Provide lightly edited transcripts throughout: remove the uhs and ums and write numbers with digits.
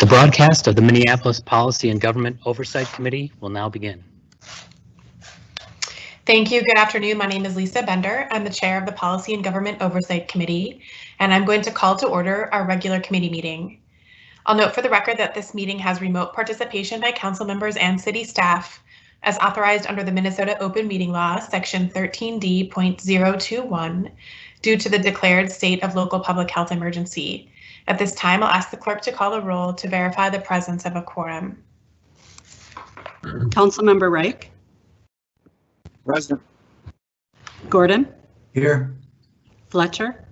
The broadcast of the Minneapolis Policy and Government Oversight Committee will now begin. Thank you. Good afternoon. My name is Lisa Bender. I'm the chair of the Policy and Government Oversight Committee, and I'm going to call to order our regular committee meeting. I'll note for the record that this meeting has remote participation by council members and city staff as authorized under the Minnesota Open Meeting Law, Section 13D.021, due to the declared state of local public health emergency. At this time, I'll ask the clerk to call the roll to verify the presence of a quorum. Councilmember Reich. Present. Gordon. Here. Fletcher.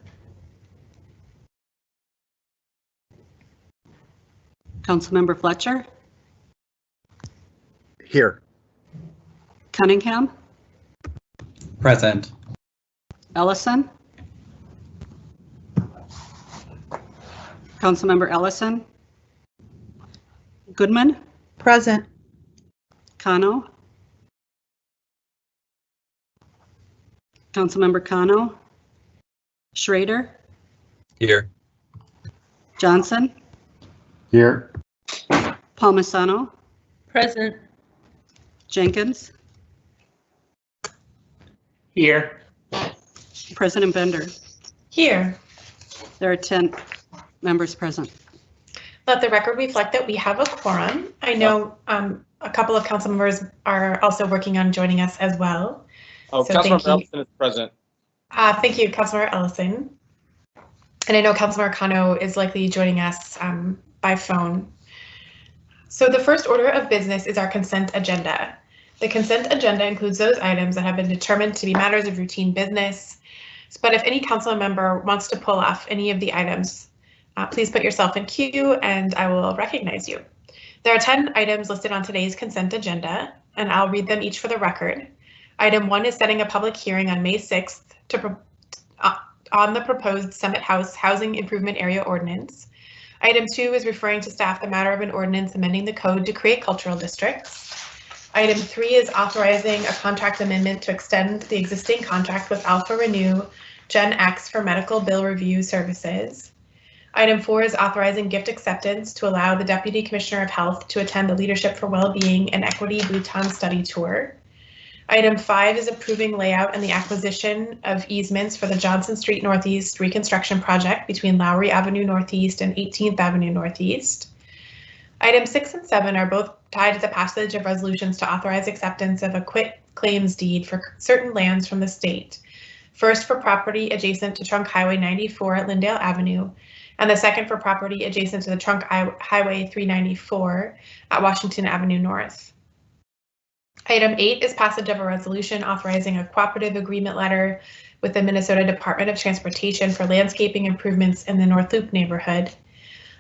Councilmember Fletcher. Here. Cunningham. Present. Ellison. Councilmember Ellison. Goodman. Present. Cano. Councilmember Cano. Schrader. Here. Johnson. Here. Palmisano. Present. Jenkins. Here. President Bender. Here. There are 10 members present. Let the record reflect that we have a quorum. I know a couple of council members are also working on joining us as well. Oh, So Councilmember thank you. Ellison is present. Thank you, Councilmember Ellison. And I know Councilmember Cano is likely joining us by phone. So the first order of business is our consent agenda. The consent agenda includes those items that have been determined to be matters of routine business. But if any council member wants to pull off any of the items, please put yourself in queue and I will recognize you. There are 10 items listed on today's consent agenda, and I'll read them each for the record. Item 1 is setting a public hearing on May 6th on the proposed Summit House Housing Improvement Area Ordinance. Item 2 is referring to staff the matter of an ordinance amending the code to create cultural districts. Item 3 is authorizing a contract amendment to extend the existing contract with Alpha Renew Gen X for medical bill review services. Item 4 is authorizing gift acceptance to allow the Deputy Commissioner of Health to attend the Leadership for Wellbeing and Equity Bhutan Study Tour. Item 5 is approving layout and the acquisition of easements for the Johnson Street Northeast Reconstruction project between Lowry Avenue Northeast and 18th Avenue Northeast. Items 6 and 7 are both tied to the passage of resolutions to authorize acceptance of a quit claims deed for certain lands from the state. First for property adjacent to Trunk Highway 94 at Lyndale Avenue, and the second for property adjacent to the Trunk Highway 394 at Washington Avenue North. Item 8 is passage of a resolution authorizing a cooperative agreement letter with the Minnesota Department of Transportation for landscaping improvements in the North Loop neighborhood.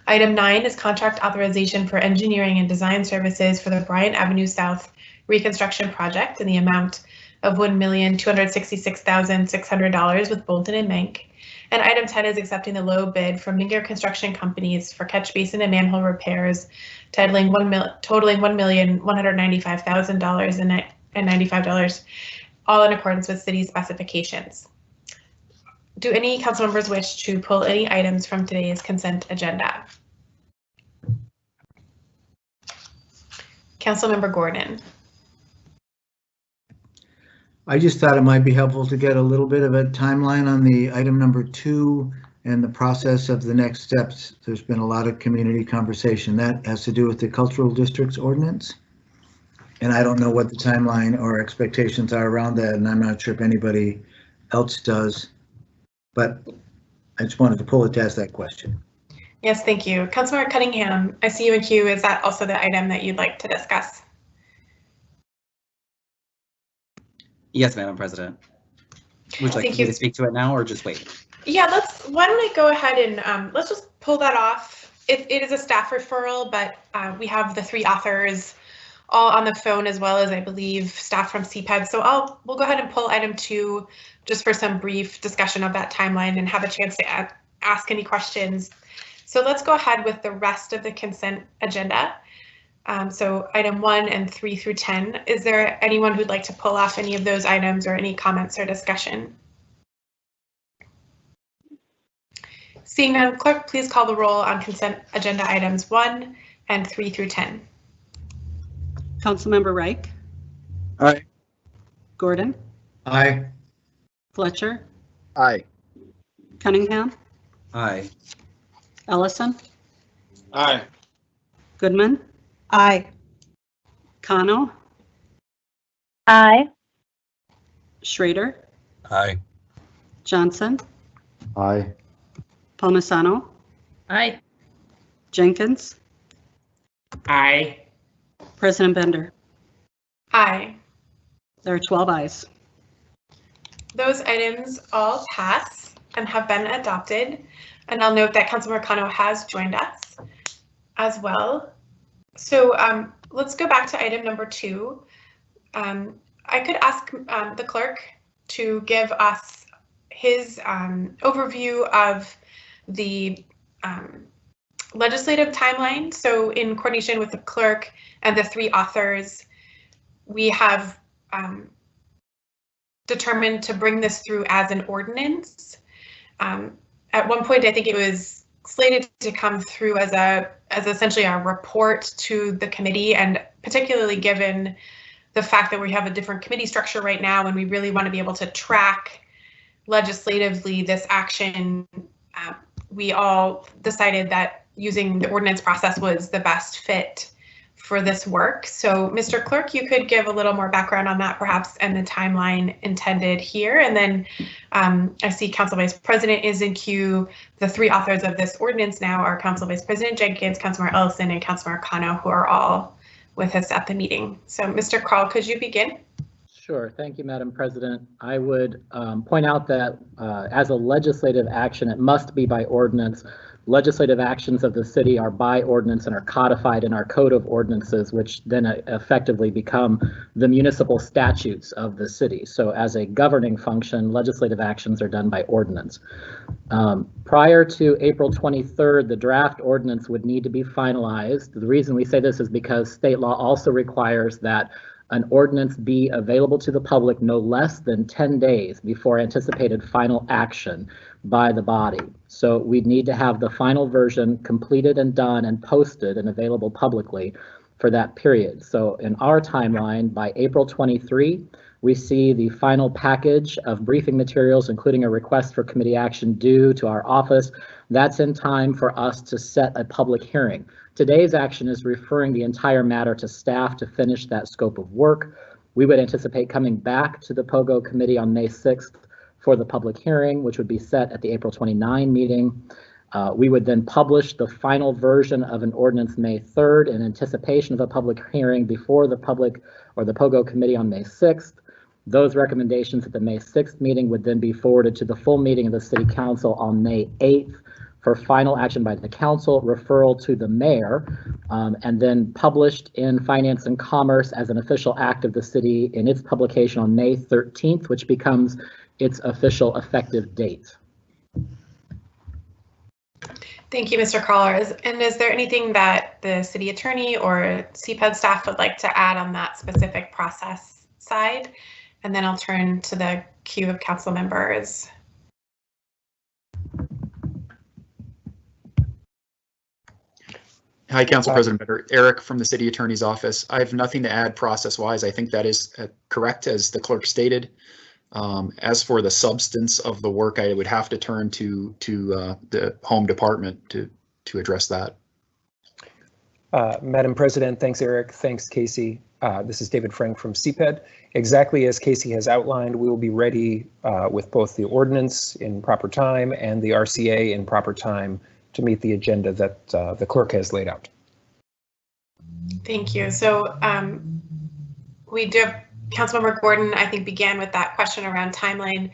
Item 9 is contract authorization for engineering and design services for the Bryant Avenue South Reconstruction project in the amount of $1,266,600 with Bolton and Menk. And item 10 is accepting the low bid from Minger Construction Companies for catch basin and manhole repairs, totaling $1,195,095, all in accordance with city specifications. Do any council members wish to pull any items from today's consent agenda? Councilmember Gordon. I just thought it might be helpful to get a little bit of a timeline on the item number 2 and the process of the next steps. There's been a lot of community conversation that has to do with the cultural districts ordinance. And I don't know what the timeline or expectations are around that, and I'm not sure if anybody else does, but I just wanted to pull it to ask that question. Yes, thank you. Councilmember Cunningham, I see you in queue. Is that also the item that you'd like to discuss? Yes, Madam President. Would you like me to speak to it now or just wait? Yeah, why don't I go ahead and let's just pull that off. It is a staff referral, but we have the 3 authors all on the phone, as well as I believe staff from CPED. So we'll go ahead and pull item 2 just for some brief discussion of that timeline and have a chance to ask any questions. So let's go ahead with the rest of the consent agenda. So item 1 and 3 through 10. Is there anyone who'd like to pull off any of those items or any comments or discussion? Seeing none, clerk, please call the roll on consent agenda items 1, and 3 through 10. Councilmember Reich, Aye. Gordon, Aye. Fletcher, Aye. Cunningham, Aye. Ellison, Aye. Goodman, Aye. Kano, Aye. Schrader, Aye. Johnson, Aye. Palmisano, Aye. Jenkins, Aye. President Bender. Aye. There are 12 ayes. Those items all pass and have been adopted. And I'll note that Councilmember Cano has joined us as well. So let's go back to item number 2. I could ask the clerk to give us his overview of the legislative timeline. So in coordination with the clerk and the 3 authors, we have determined to bring this through as an ordinance. At one point, I think it was slated to come through as essentially a report to the committee, and particularly given the fact that we have a different committee structure right now and we really want to be able to track legislatively this action, we all decided that using the ordinance process was the best fit for this work. So Mr. Clerk, you could give a little more background on that perhaps and the timeline intended here. And then I see Council Vice President is in queue. The 3 authors of this ordinance now are Council Vice President Jenkins, Councilmember Ellison, and Councilmember Cano, who are all with us at the meeting. So Mr. Carl, could you begin? Sure. Thank you, Madam President. I would point out that as a legislative action, it must be by ordinance. Legislative actions of the city are by ordinance and are codified in our code of ordinances, which then effectively become the municipal statutes of the city. So as a governing function, legislative actions are done by ordinance. Prior to April 23rd, the draft ordinance would need to be finalized. The reason we say this is because state law also requires that an ordinance be available to the public no less than 10 days before anticipated final action by the body. So we'd need to have the final version completed and done and posted and available publicly for that period. So in our timeline, by April 23, we see the final package of briefing materials, including a request for committee action due to our office. That's in time for us to set a public hearing. Today's action is referring the entire matter to staff to finish that scope of work. We would anticipate coming back to the POGO committee on May 6th for the public hearing, which would be set at the April 29 meeting. We would then publish the final version of an ordinance May 3rd in anticipation of a public hearing before the public or the POGO committee on May 6th. Those recommendations at the May 6th meeting would then be forwarded to the full meeting of the City Council on May 8th for final action by the council, referral to the mayor, and then published in Finance and Commerce as an official act of the city in its publication on May 13th, which becomes its official effective date. Thank you, Mr. Crawler. And is there anything that the city attorney or CPED staff would like to add on that specific process side? And then I'll turn to the queue of council members. Hi, Council President Bender. Eric from the City Attorney's Office. I have nothing to add process-wise. I think that is correct, as the clerk stated. As for the substance of the work, I would have to turn to the Home Department to address that. Madam President, thanks, Eric. Thanks, Casey. This is David Frank from CPED. Exactly as Casey has outlined, we will be ready with both the ordinance in proper time and the RCA in proper time to meet the agenda that the clerk has laid out. Thank you. So we do have Councilmember Gordon, I think, began with that question around timeline.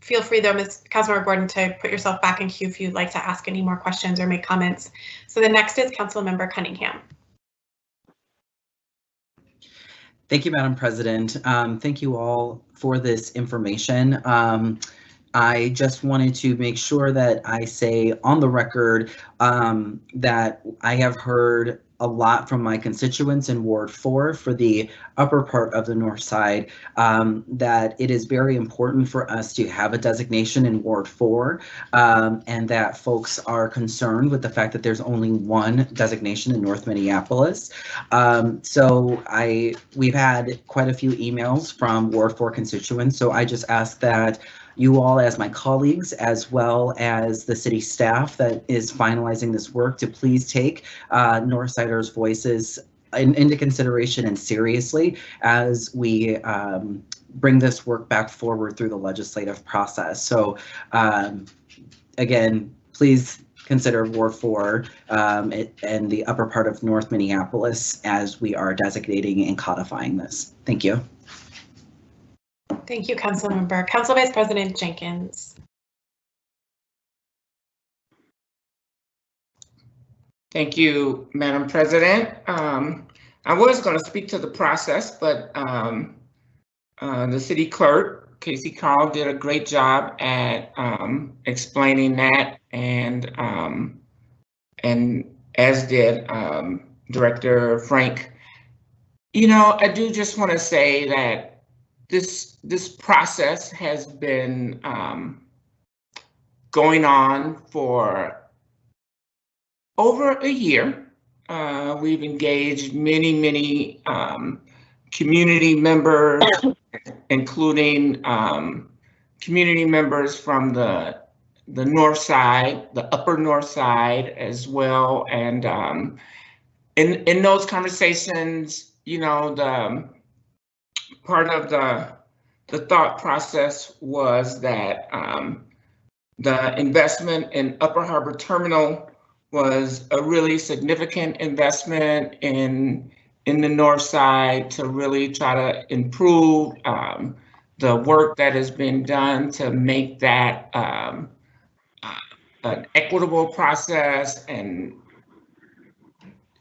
Feel free though, Councilmember Gordon, to put yourself back in queue if you'd like to ask any more questions or make comments. So the next is Councilmember Cunningham. Thank you, Madam President. Thank you all for this information. I just wanted to make sure that I say on the record that I have heard a lot from my constituents in Ward 4 for the upper part of the north side, that it is very important for us to have a designation in Ward 4, and that folks are concerned with the fact that there's only one designation in North Minneapolis. So we've had quite a few emails from Ward 4 constituents, so I just ask that you all, as my colleagues, as well as the city staff that is finalizing this work, to please take Northsiders' voices into consideration and seriously as we bring this work back forward through the legislative process. So again, please consider Ward 4 and the upper part of North Minneapolis as we are designating and codifying this. Thank you. Thank you, Councilmember. Council Vice President Jenkins. Thank you, Madam President. I was going to speak to the process, but the city clerk, Casey Carl, did a great job at explaining that, and as did Director Frank. You know, I do just want to say that this process has been going on for over a year. We've engaged many community members, including community members from the north side, the upper north side as well. And in those conversations, you know, the part of the thought process was that the investment in Upper Harbor Terminal was a really significant investment in the north side to really try to improve the work that has been done to make that an equitable process and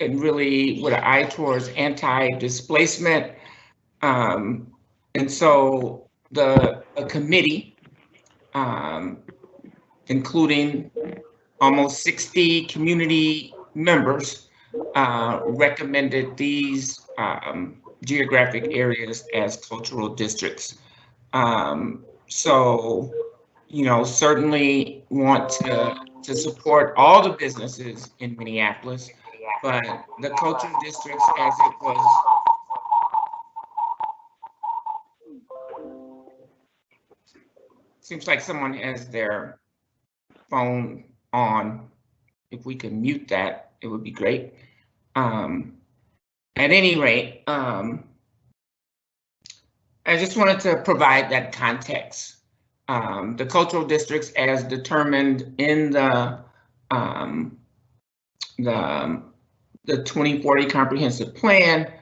really with an eye towards anti-displacement. And so a committee, including almost 60 community members, recommended these geographic areas as cultural districts. So, you know, certainly want to support all the businesses in Minneapolis, but the cultural districts, as it was, seems like someone has their phone on. If we can mute that, it would be great. At any rate, I just wanted to provide that context. The cultural districts, as determined in the 2040 comprehensive plan,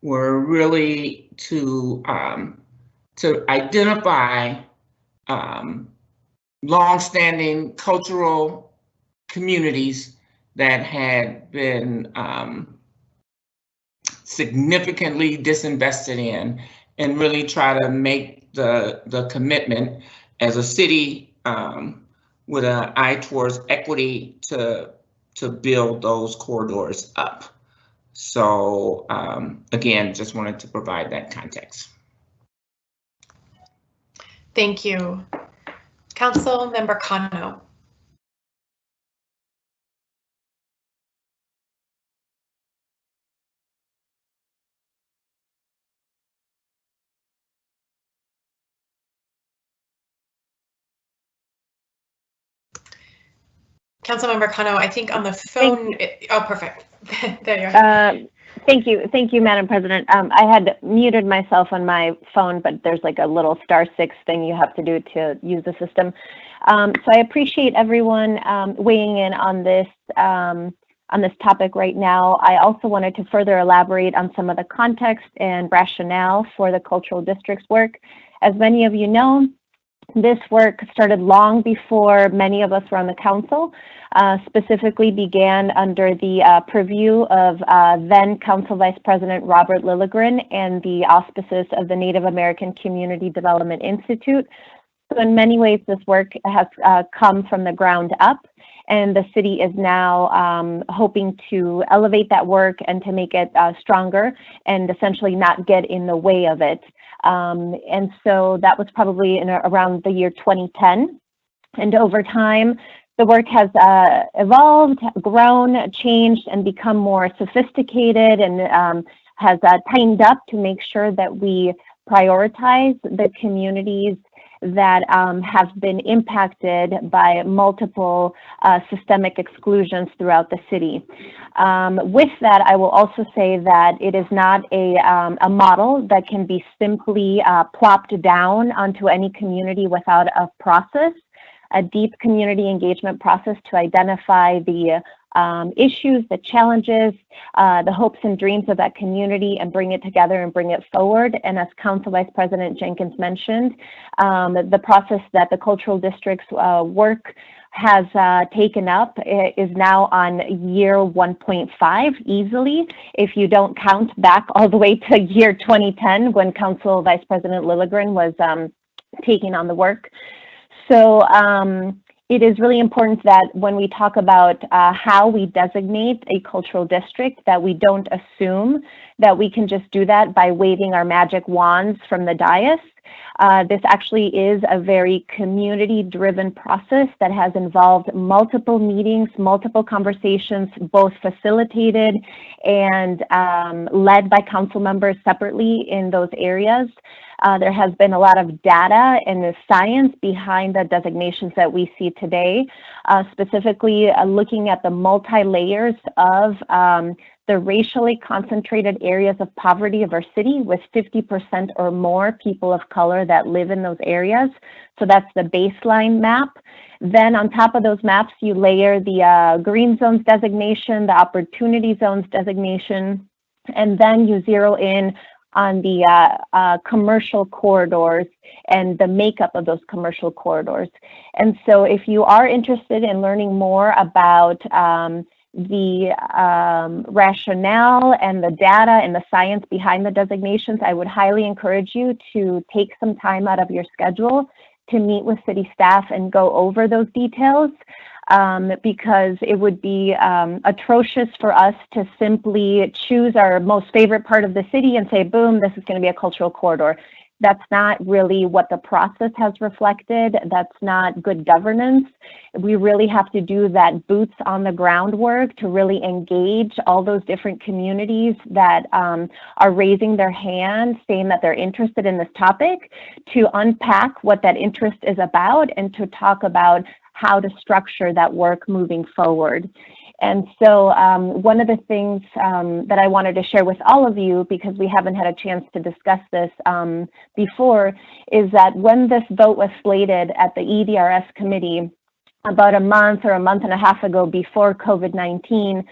were really to identify long-standing cultural communities that had been significantly disinvested in, and really try to make the commitment as a city with an eye towards equity to build those corridors up. So again, just wanted to provide that context. Thank you. Councilmember Cunningham. Councilmember Cano, I think on the phone. Oh, perfect. There you are. Thank you, Madam President. I had muted myself on my phone, but there's like a little *6 thing you have to do to use the system. So I appreciate everyone weighing in on this topic right now. I also wanted to further elaborate on some of the context and rationale for the cultural districts work. As many of you know, this work started long before many of us were on the council, specifically began under the purview of then Council Vice President Robert Lilligren and the auspices of the Native American Community Development Institute. So in many ways, this work has come from the ground up. and the city is now hoping to elevate that work and to make it stronger and essentially not get in the way of it. And so that was probably around the year 2010. And over time, the work has evolved, grown, changed, and become more sophisticated, and has tightened up to make sure that we prioritize the communities that have been impacted by multiple systemic exclusions throughout the city. With that, I will also say that it is not a model that can be simply plopped down onto any community without a process, a deep community engagement process to identify the issues, the challenges, the hopes and dreams of that community, and bring it together and bring it forward. And as Council Vice President Jenkins mentioned, the process that the cultural district's work has taken up is now on year 1.5 easily, if you don't count back all the way to year 2010 when Council Vice President Lilligren was taking on the work. So it is really important that when we talk about how we designate a cultural district, that we don't assume that we can just do that by waving our magic wands from the dais. This actually is a very community-driven process that has involved multiple meetings, multiple conversations, both facilitated and led by council members separately in those areas. There has been a lot of data and the science behind the designations that we see today, specifically looking at the multi-layers of the racially concentrated areas of poverty of our city, with 50% or more people of color that live in those areas. So that's the baseline map. Then on top of those maps, you layer the green zones designation, the opportunity zones designation, and then you zero in on the commercial corridors and the makeup of those commercial corridors. And so if you are interested in learning more about the rationale and the data and the science behind the designations, I would highly encourage you to take some time out of your schedule to meet with city staff and go over those details, because it would be atrocious for us to simply choose our most favorite part of the city and say, boom, this is going to be a cultural corridor. That's not really what the process has reflected. That's not good governance. We really have to do that boots on the ground work to really engage all those different communities that are raising their hand, saying that they're interested in this topic, to unpack what that interest is about and to talk about how to structure that work moving forward. And so one of the things that I wanted to share with all of you, because we haven't had a chance to discuss this before, is that when this vote was slated at the EDRS committee about a month or a month and a half ago before COVID-19,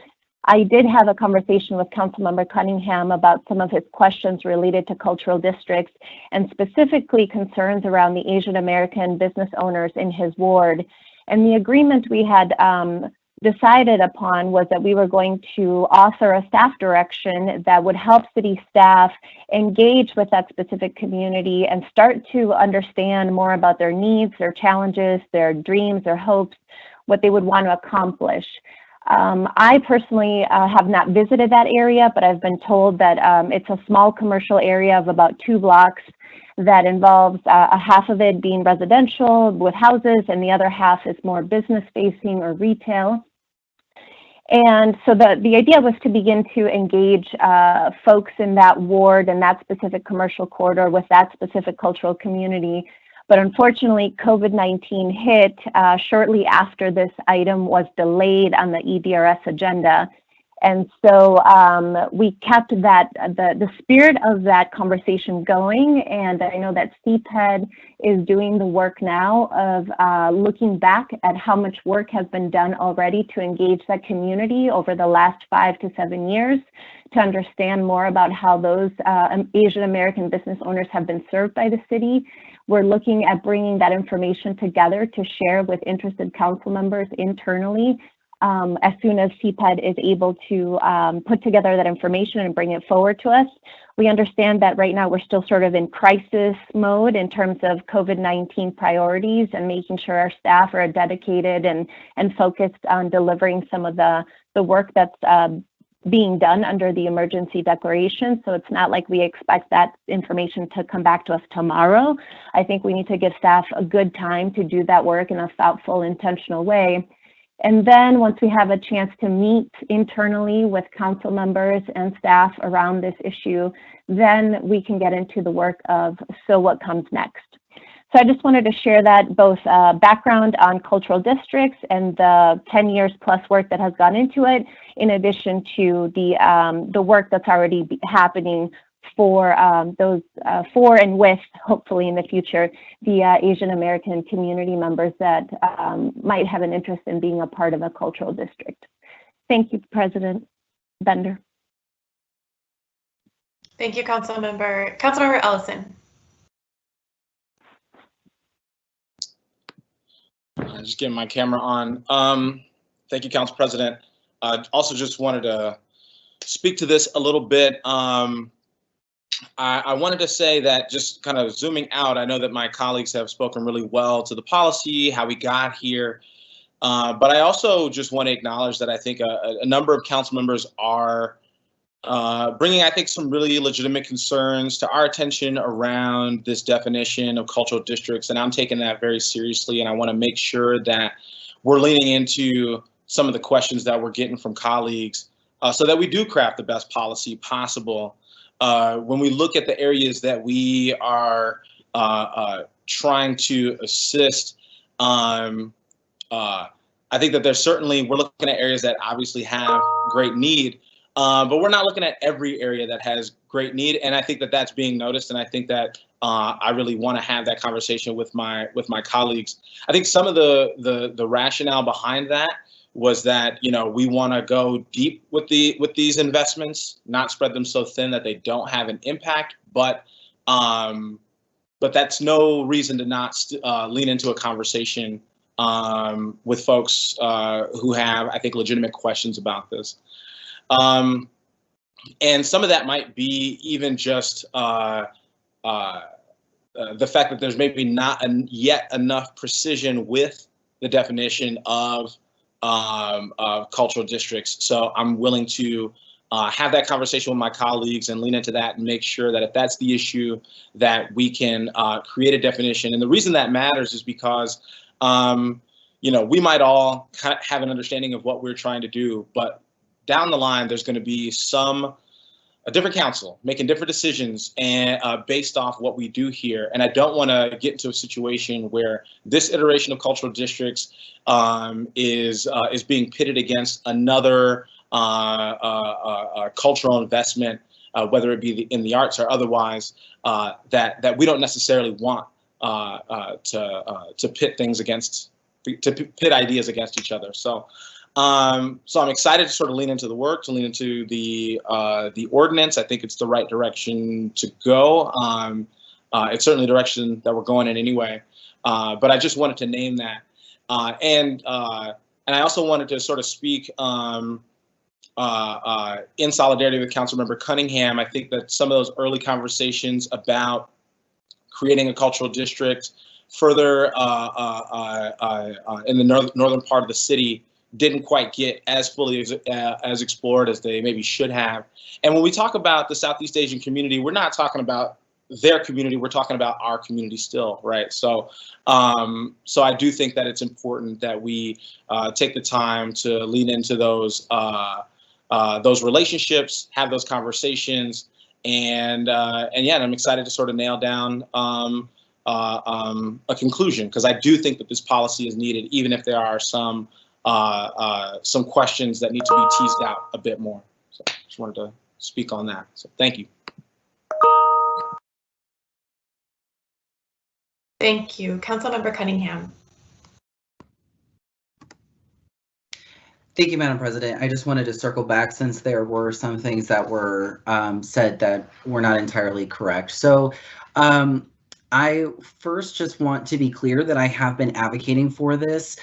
I did have a conversation with Councilmember Cunningham about some of his questions related to cultural districts, and specifically concerns around the Asian American business owners in his ward. And the agreement we had decided upon was that we were going to author a staff direction that would help city staff engage with that specific community and start to understand more about their needs, their challenges, their dreams, their hopes, what they would want to accomplish. I personally have not visited that area, but I've been told that it's a small commercial area of about 2 blocks that involves a half of it being residential with houses, and the other half is more business facing or retail. And so the idea was to begin to engage folks in that ward and that specific commercial corridor with that specific cultural community. But unfortunately, COVID-19 hit shortly after this item was delayed on the EDRS agenda. And so we kept that the spirit of that conversation going, and I know that CPED is doing the work now of looking back at how much work has been done already to engage that community over the last 5 to 7 years to understand more about how those Asian American business owners have been served by the city. We're looking at bringing that information together to share with interested council members internally as soon as CPED is able to put together that information and bring it forward to us. We understand that right now we're still sort of in crisis mode in terms of COVID-19 priorities and making sure our staff are dedicated and focused on delivering some of the work that's being done under the emergency declaration. So it's not like we expect that information to come back to us tomorrow. I think we need to give staff a good time to do that work in a thoughtful, intentional way. And then once we have a chance to meet internally with council members and staff around this issue, then we can get into the work of, so what comes next? So I just wanted to share that both background on cultural districts and the 10 years plus work that has gone into it, in addition to the work that's already happening for those for and with, hopefully in the future, the Asian American community members that might have an interest in being a part of a cultural district. Thank you, President Bender. Thank you, Councilmember Ellison. Just getting my camera on. Thank you, Council President. Also just wanted to speak to this a little bit. I wanted to say that, just kind of zooming out, I know that my colleagues have spoken really well to the policy, how we got here. But I also just want to acknowledge that I think a number of council members are bringing, I think, some really legitimate concerns to our attention around this definition of cultural districts, and I'm taking that very seriously, and I want to make sure that we're leaning into some of the questions that we're getting from colleagues so that we do craft the best policy possible. When we look at the areas that we are trying to assist, I think that we're looking at areas that obviously have great need, but we're not looking at every area that has great need, and I think that that's being noticed, and I think that I really want to have that conversation with my colleagues. I think some of the rationale behind that was that, you know, we want to go deep with these investments, not spread them so thin that they don't have an impact, but that's no reason to not lean into a conversation with folks who have, I think, legitimate questions about this. And some of that might be even just the fact that there's maybe not yet enough precision with the definition of cultural districts. So I'm willing to have that conversation with my colleagues and lean into that and make sure that if that's the issue, that we can create a definition. And the reason that matters is because, you know, we might all kind of have an understanding of what we're trying to do, but down the line, there's going to be a different council making different decisions and based off what we do here. And I don't want to get into a situation where this iteration of cultural districts is being pitted against another cultural investment, whether it be in the arts or otherwise, that we don't necessarily want to pit things against, to pit ideas against each other. So I'm excited to sort of lean into the work, to lean into the ordinance. I think it's the right direction to go. It's certainly the direction that we're going in anyway. But I just wanted to name that. And I also wanted to sort of speak in solidarity with Councilmember Cunningham. I think that some of those early conversations about creating a cultural district further in the northern part of the city didn't quite get as fully as explored as they maybe should have. And when we talk about the Southeast Asian community, we're not talking about their community, we're talking about our community still, right? So so I do think that it's important that we take the time to lean into those relationships, have those conversations, and yeah, and I'm excited to sort of nail down a conclusion, because I do think that this policy is needed, even if there are some questions that need to be teased out a bit more. So just wanted to speak on that. So thank you. Thank you. Councilmember Cunningham. Thank you, Madam President. I just wanted to circle back, since there were some things that were said that were not entirely correct. So I first just want to be clear that I have been advocating for this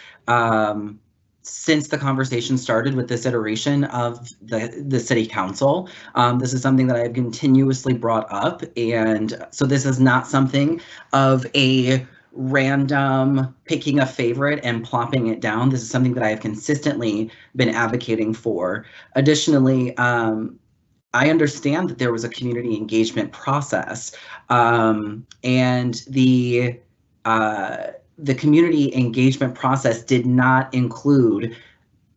since the conversation started with this iteration of the city council. This is something that I have continuously brought up, and so this is not something of a random picking a favorite and plopping it down. This is something that I have consistently been advocating for. Additionally, I understand that there was a community engagement process, and the community engagement process did not include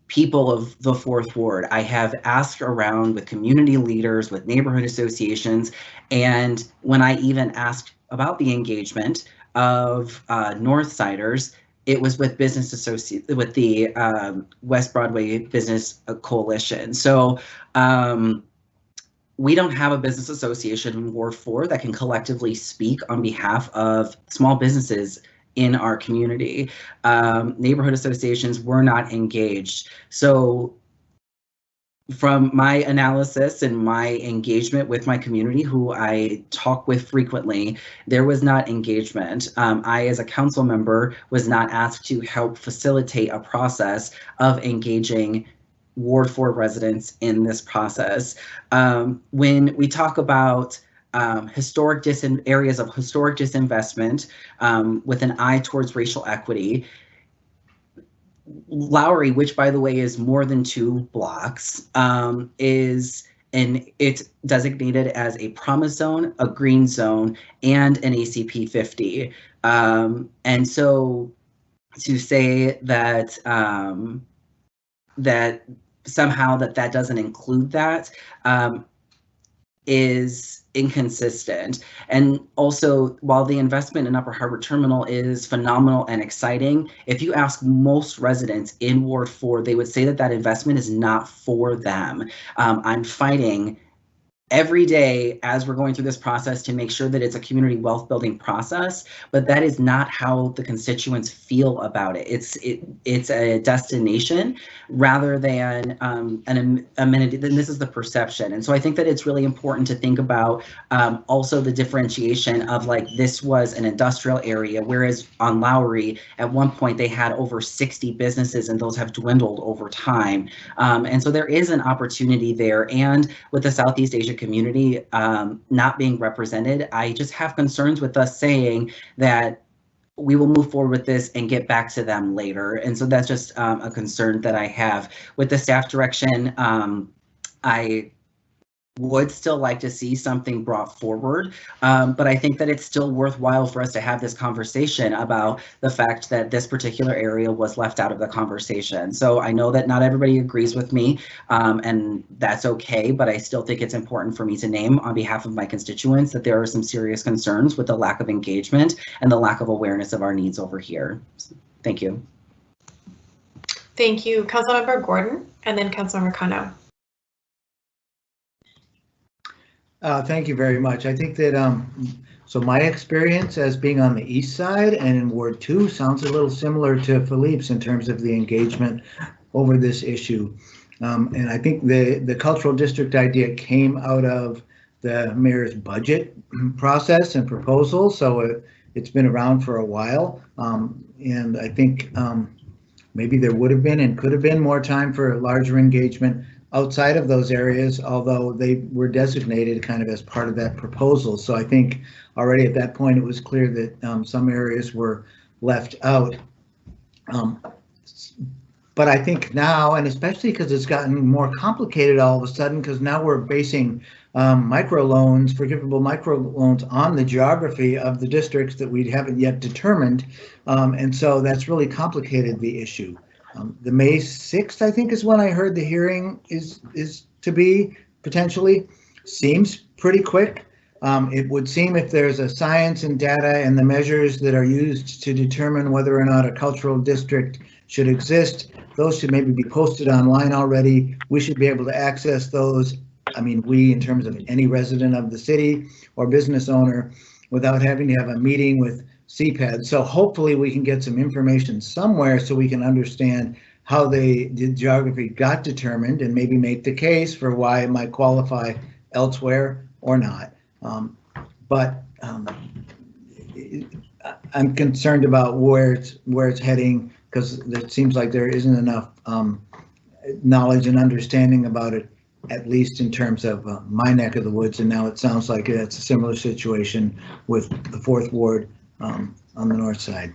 people of the Fourth Ward. I have asked around with community leaders, with neighborhood associations, and when I even asked about the engagement of Northsiders, it was with with the West Broadway Business Coalition. So we don't have a business association in Ward 4 that can collectively speak on behalf of small businesses in our community. Neighborhood associations were not engaged. So from my analysis and my engagement with my community, who I talk with frequently, there was not engagement. I, as a council member, was not asked to help facilitate a process of engaging Ward 4 residents in this process. When we talk about areas of historic disinvestment with an eye towards racial equity, Lowry, which by the way is more than 2 blocks, it's designated as a promise zone, a green zone, and an ACP 50. And so to say that that somehow that doesn't include that is inconsistent. And also, while the investment in Upper Harbor Terminal is phenomenal and exciting, if you ask most residents in Ward 4, they would say that that investment is not for them. I'm fighting every day as we're going through this process to make sure that it's a community wealth building process, but that is not how the constituents feel about it. It's a destination rather than an amenity. Then this is the perception. And so I think that it's really important to think about also the differentiation of, like, this was an industrial area, whereas on Lowry at one point they had over 60 businesses, and those have dwindled over time. And so there is an opportunity there. And with the Southeast Asia community not being represented, I just have concerns with us saying that we will move forward with this and get back to them later. And so that's just a concern that I have. With the staff direction, I would still like to see something brought forward, but I think that it's still worthwhile for us to have this conversation about the fact that this particular area was left out of the conversation. So I know that not everybody agrees with me, and that's okay, but I still think it's important for me to name on behalf of my constituents that there are some serious concerns with the lack of engagement and the lack of awareness of our needs over here. So, thank you. Thank you, Councilmember Gordon, and then Councilmember Cano. Thank you very much. I think that, so my experience as being on the east side and in Ward 2 sounds a little similar to Philippe's in terms of the engagement over this issue. And I think the cultural district idea came out of the mayor's budget process and proposal. So it's been around for a while. And I think maybe there would have been and could have been more time for larger engagement outside of those areas, although they were designated kind of as part of that proposal. So I think already at that point, it was clear that some areas were left out. But I think now, and especially because it's gotten more complicated all of a sudden, because now we're basing microloans, forgivable microloans, on the geography of the districts that we haven't yet determined. And so that's really complicated the issue. The May 6th, I think, is when I heard the hearing is to be potentially. Seems pretty quick. It would seem if there's a science and data and the measures that are used to determine whether or not a cultural district should exist, those should maybe be posted online already. We should be able to access those. I mean, we, in terms of any resident of the city or business owner, without having to have a meeting with CPAD. So hopefully we can get some information somewhere so we can understand how the geography got determined and maybe make the case for why it might qualify elsewhere or not. But I'm concerned about where it's heading because it seems like there isn't enough knowledge and understanding about it, at least in terms of my neck of the woods. And now it sounds like it's a similar situation with the 4th Ward on the north side.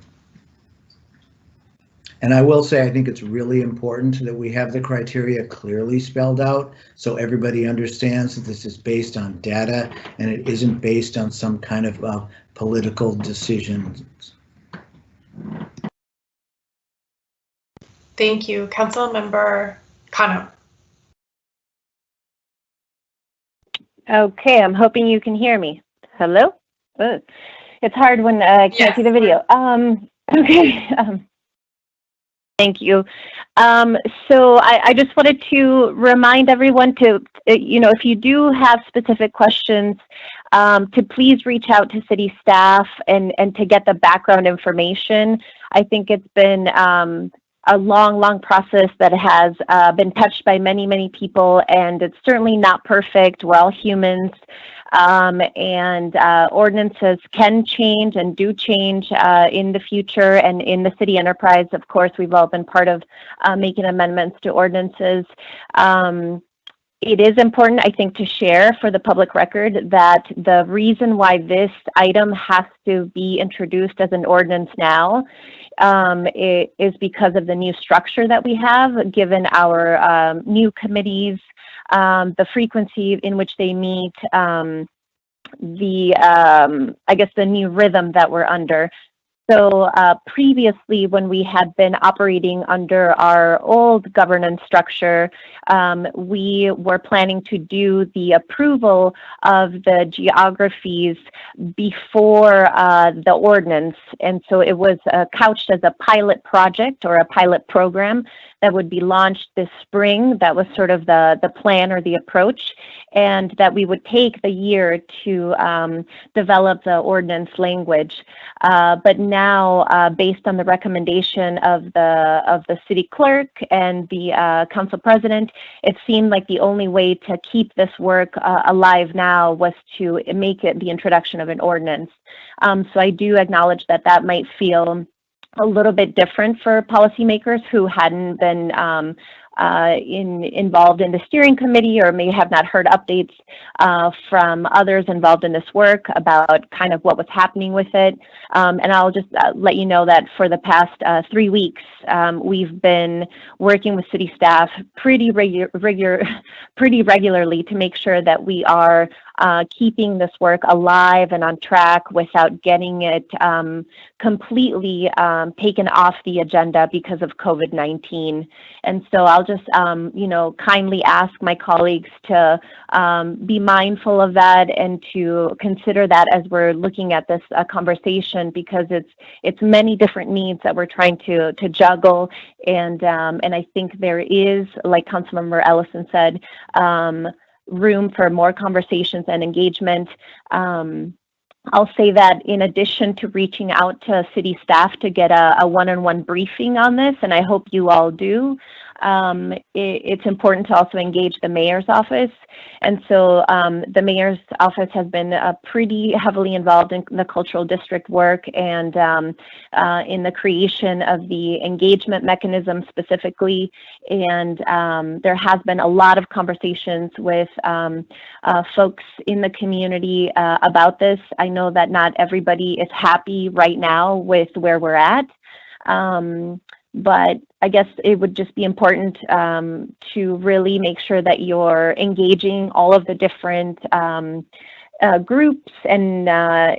And I will say, I think it's really important that we have the criteria clearly spelled out so everybody understands that this is based on data and it isn't based on some kind of political decisions. Thank you. Councilmember Cano. Okay, I'm hoping you can hear me. Hello? It's hard when I can't see the video. Okay. Thank you. So I just wanted to remind everyone to, if you do have specific questions, to please reach out to city staff and to get the background information. I think it's been a long process that has been touched by many people, and it's certainly not perfect. We're all humans. And ordinances can change and do change in the future, and in the city enterprise, of course, we've all been part of making amendments to ordinances. It is important, I think, to share for the public record that the reason why this item has to be introduced as an ordinance now it is because of the new structure that we have, given our new committees, the frequency in which they meet, I guess the new rhythm that we're under. So previously, when we had been operating under our old governance structure, we were planning to do the approval of the geographies before the ordinance. And so it was couched as a pilot project or a pilot program that would be launched this spring. That was sort of the plan or the approach, and that we would take the year to develop the ordinance language. But now, based on the recommendation of the city clerk and the council president, it seemed like the only way to keep this work alive now was to make it the introduction of an ordinance. So I do acknowledge that that might feel a little bit different for policymakers who hadn't been involved in the steering committee, or may have not heard updates from others involved in this work about kind of what was happening with it. And I'll just let you know that for the past 3 weeks, we've been working with city staff pretty regularly to make sure that we are keeping this work alive and on track without getting it completely taken off the agenda because of COVID-19. And so I'll just, kindly ask my colleagues to be mindful of that and to consider that as we're looking at this conversation, because it's many different needs that we're trying to juggle. And I think there is, like Councilmember Ellison said, room for more conversations and engagement. I'll say that in addition to reaching out to city staff to get a one-on-one briefing on this, and I hope you all do, it's important to also engage the mayor's office. And so the mayor's office has been pretty heavily involved in the cultural district work and in the creation of the engagement mechanism specifically. And there has been a lot of conversations with folks in the community about this. I know that not everybody is happy right now with where we're at. But I guess it would just be important to really make sure that you're engaging all of the different groups and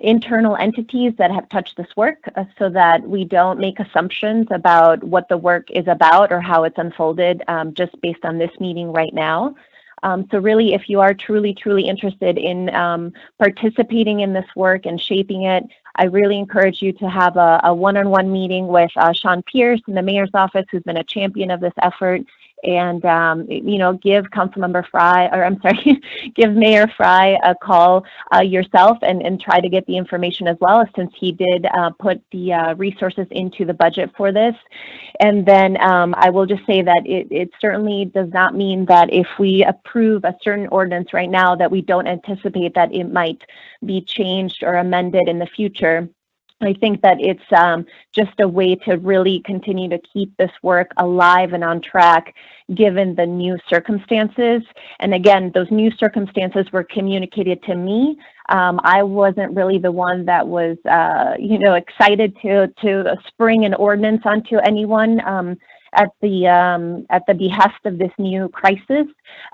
internal entities that have touched this work, so that we don't make assumptions about what the work is about or how it's unfolded just based on this meeting right now. So really, if you are truly interested in participating in this work and shaping it, I really encourage you to have a one-on-one meeting with Sean Pierce in the mayor's office, who's been a champion of this effort, and give Councilmember Fry, or I'm sorry, give Mayor Fry a call yourself and try to get the information as well, since he did put the resources into the budget for this. And then I will just say that it certainly does not mean that if we approve a certain ordinance right now that we don't anticipate that it might be changed or amended in the future. I think that it's just a way to really continue to keep this work alive and on track, given the new circumstances. And again, those new circumstances were communicated to me. I wasn't really the one that was, excited to spring an ordinance onto anyone at the behest of this new crisis.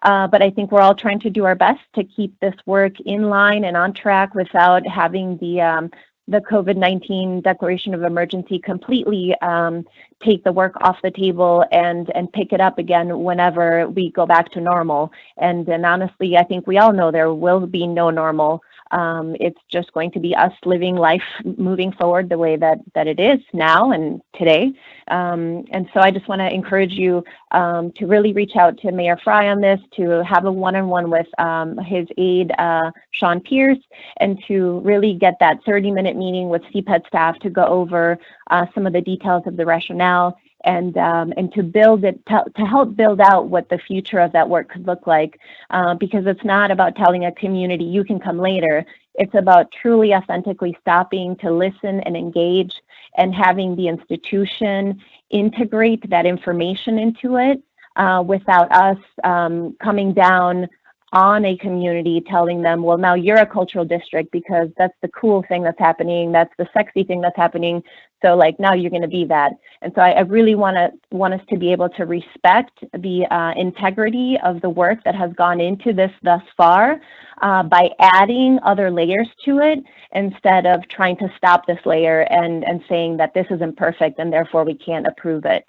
But I think we're all trying to do our best to keep this work in line and on track without having the COVID-19 declaration of emergency completely take the work off the table and pick it up again whenever we go back to normal. And honestly, I think we all know there will be no normal. It's just going to be us living life moving forward the way that it is now and today. And so I just want to encourage you to really reach out to Mayor Fry on this, to have a one-on-one with his aide, Sean Pierce, and to really get that 30-minute meeting with CPED staff to go over some of the details of the rationale and to build it, to help build out what the future of that work could look like, because it's not about telling a community you can come later. It's about truly authentically stopping to listen and engage and having the institution integrate that information into it without us coming down on a community telling them, well, now you're a cultural district because that's the cool thing that's happening, that's the sexy thing that's happening, so like now you're going to be that. And so I really want us to be able to respect the integrity of the work that has gone into this thus far by adding other layers to it instead of trying to stop this layer and saying that this isn't perfect and therefore we can't approve it.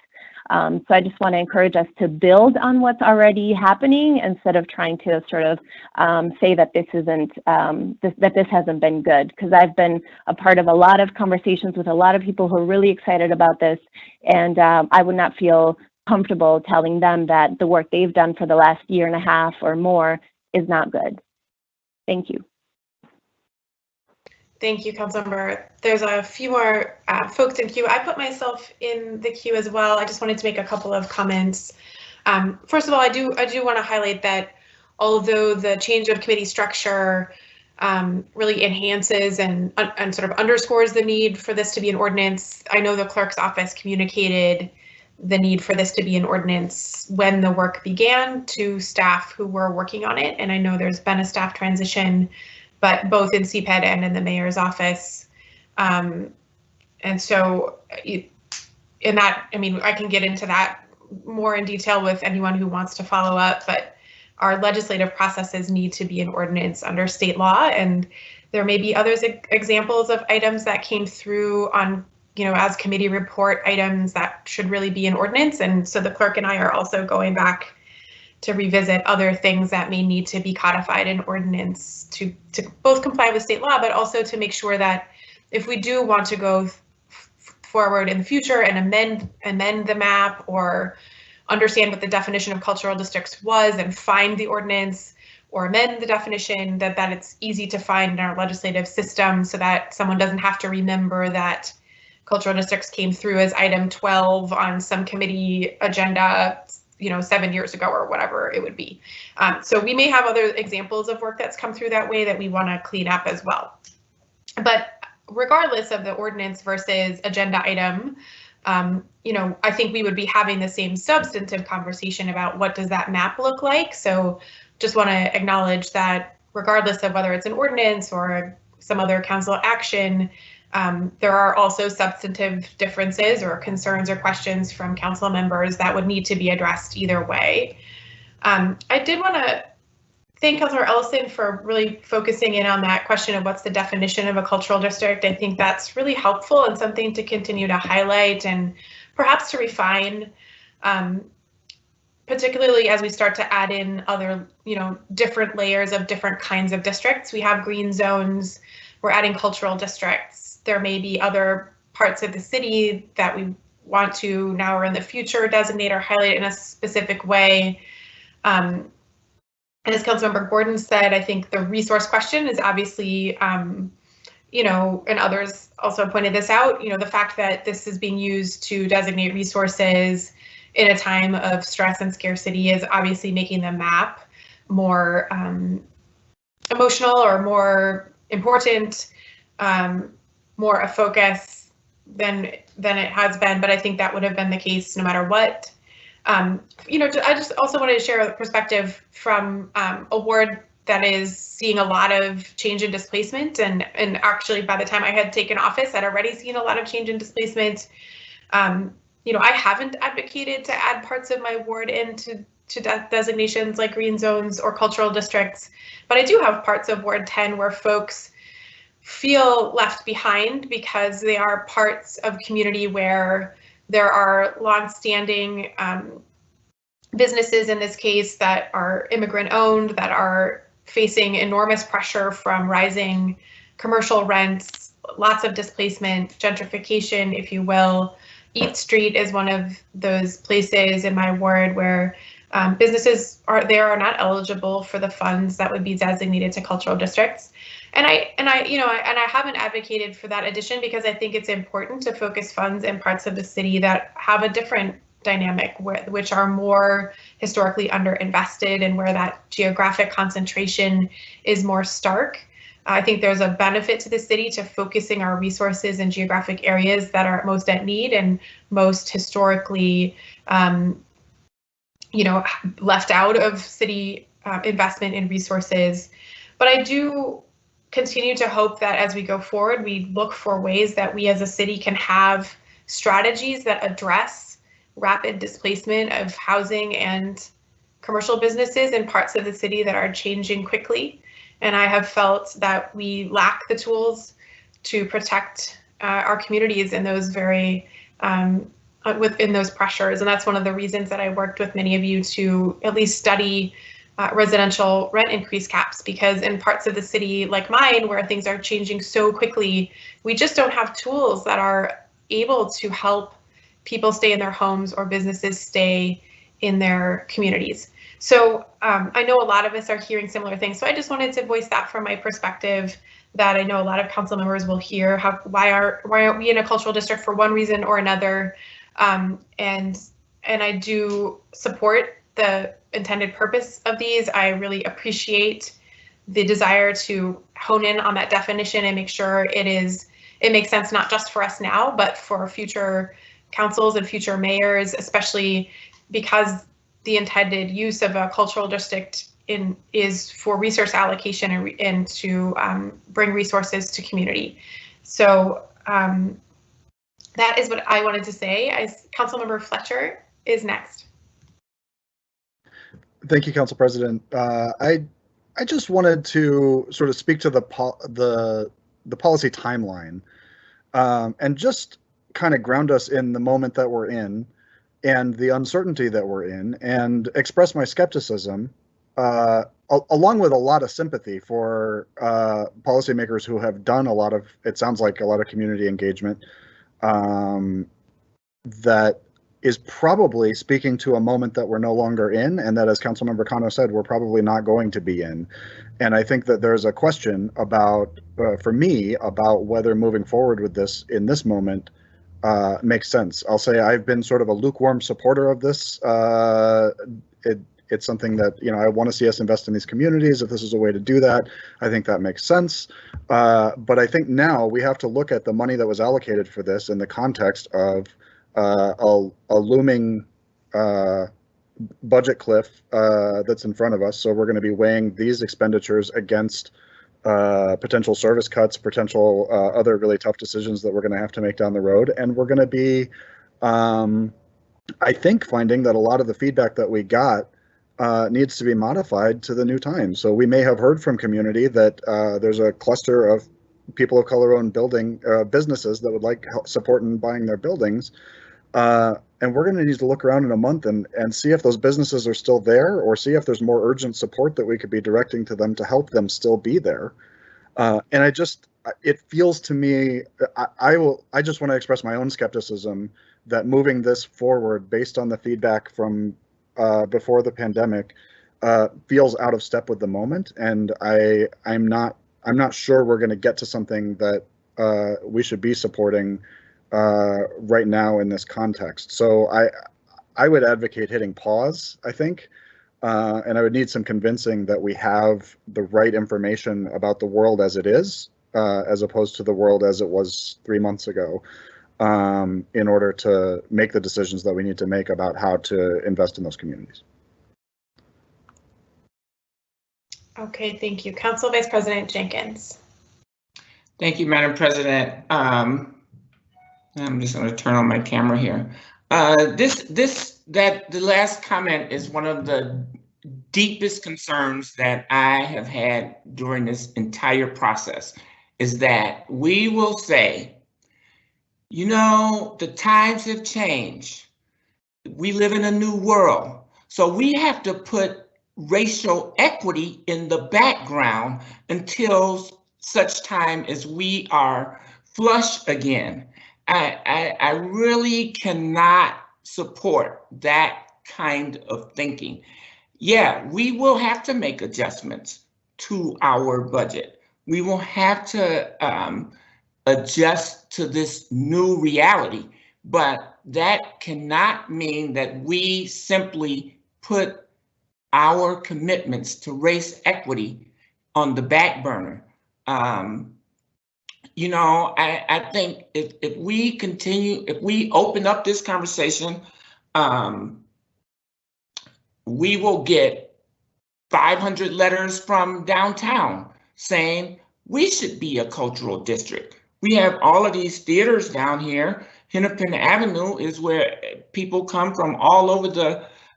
So I just want to encourage us to build on what's already happening instead of trying to sort of say that this isn't that this hasn't been good, because I've been a part of a lot of conversations with a lot of people who are really excited about this, and I would not feel comfortable telling them that the work they've done for the last year and a half or more is not good. Thank you. Thank you, Councilmember. There's a few more folks in queue. I put myself in the queue as well. I just wanted to make a couple of comments. First of all, I do want to highlight that although the change of committee structure really enhances and sort of underscores the need for this to be an ordinance, I know the clerk's office communicated the need for this to be an ordinance when the work began to staff who were working on it. And I know there's been a staff transition, but both in CPED and in the mayor's office. And so in that, I mean, I can get into that more in detail with anyone who wants to follow up, but our legislative processes need to be an ordinance under state law. And there may be others examples of items that came through on, as committee report items that should really be an ordinance. And so the clerk and I are also going back to revisit other things that may need to be codified in ordinance to both comply with state law, but also to make sure that if we do want to go forward in the future and amend the map or understand what the definition of cultural districts was and find the ordinance or amend the definition, that it's easy to find in our legislative system so that someone doesn't have to remember that cultural districts came through as item 12 on some committee agenda 7 years ago or whatever it would be. So we may have other examples of work that's come through that way that we want to clean up as well. But regardless of the ordinance versus agenda item, I think we would be having the same substantive conversation about what does that map look like. So just want to acknowledge that regardless of whether it's an ordinance or some other council action, there are also substantive differences or concerns or questions from council members that would need to be addressed either way. I did want to thank Councilor Ellison for really focusing in on that question of what's the definition of a cultural district. I think that's really helpful and something to continue to highlight and perhaps to refine, particularly as we start to add in other, different layers of different kinds of districts. We have green zones, we're adding cultural districts. There may be other parts of the city that we want to now or in the future designate or highlight in a specific way. And as Councilmember Gordon said, I think the resource question is obviously, and others also pointed this out, the fact that this is being used to designate resources in a time of stress and scarcity is obviously making the map more emotional or more important. more a focus than it has been, but I think that would have been the case no matter what. You know, I just also wanted to share a perspective from a ward that is seeing a lot of change in displacement, and actually by the time I had taken office, I'd already seen a lot of change in displacement. You know, I haven't advocated to add parts of my ward into designations like green zones or cultural districts, but I do have parts of Ward 10 where folks feel left behind because they are parts of community where there are longstanding businesses in this case that are immigrant owned, that are facing enormous pressure from rising commercial rents, lots of displacement, gentrification, if you will. Eat Street is one of those places in my ward where businesses are not eligible for the funds that would be designated to cultural districts. And I haven't advocated for that addition because I think it's important to focus funds in parts of the city that have a different dynamic, which are more historically underinvested and where that geographic concentration is more stark. I think there's a benefit to the city to focusing our resources in geographic areas that are most at need and most historically, left out of city investment in resources. But I do continue to hope that as we go forward, we look for ways that we as a city can have strategies that address rapid displacement of housing and commercial businesses in parts of the city that are changing quickly. And I have felt that we lack the tools to protect our communities in those very within those pressures. And that's one of the reasons that I worked with many of you to at least study residential rent increase caps, because in parts of the city like mine, where things are changing so quickly, we just don't have tools that are able to help people stay in their homes or businesses stay in their communities. So I know a lot of us are hearing similar things. So I just wanted to voice that from my perspective, that I know a lot of council members will hear why aren't we in a cultural district for one reason or another. And I do support the intended purpose of these. I really appreciate the desire to hone in on that definition and make sure it makes sense not just for us now, but for future councils and future mayors, especially because the intended use of a cultural district is for resource allocation and to bring resources to community. So that is what I wanted to say. Councilmember Fletcher is next. Thank you, Council President. I just wanted to sort of speak to the policy timeline and just kind of ground us in the moment that we're in and the uncertainty that we're in, and express my skepticism along with a lot of sympathy for policymakers who have done it sounds like a lot of community engagement that is probably speaking to a moment that we're no longer in, and that, as Councilmember Cano said, we're probably not going to be in. And I think that there's a question about, for me, about whether moving forward with this in this moment makes sense. I'll say I've been sort of a lukewarm supporter of this. It's something that, I want to see us invest in these communities. If this is a way to do that, I think that makes sense. But I think now we have to look at the money that was allocated for this in the context of a looming budget cliff that's in front of us. So we're going to be weighing these expenditures against potential service cuts, potential other really tough decisions that we're going to have to make down the road. And we're going to be, I think, finding that a lot of the feedback that we got needs to be modified to the new times. So we may have heard from community that there's a cluster of people of color-owned businesses that would like support in buying their buildings. And we're going to need to look around in a month and see if those businesses are still there, or see if there's more urgent support that we could be directing to them to help them still be there. And it feels to me, I just want to express my own skepticism that moving this forward based on the feedback from before the pandemic feels out of step with the moment. And I'm not sure we're going to get to something that we should be supporting right now in this context. So I would advocate hitting pause, I think, and I would need some convincing that we have the right information about the world as it is as opposed to the world as it was 3 months ago, in order to make the decisions that we need to make about how to invest in those communities. Okay, thank you. Council Vice President Jenkins. Thank you, Madam President. I'm just going to turn on my camera here. The last comment is one of the deepest concerns that I have had during this entire process, is that we will say, you know, the times have changed. We live in a new world. So we have to put racial equity in the background until such time as we are flush again. I really cannot support that kind of thinking. Yeah, we will have to make adjustments to our budget. We will have to adjust to this new reality, but that cannot mean that we simply put our commitments to race equity on the back burner. You know, I think if we open up this conversation, we will get 500 letters from downtown saying we should be a cultural district. We have all of these theaters down here. Hennepin Avenue is where people come from all over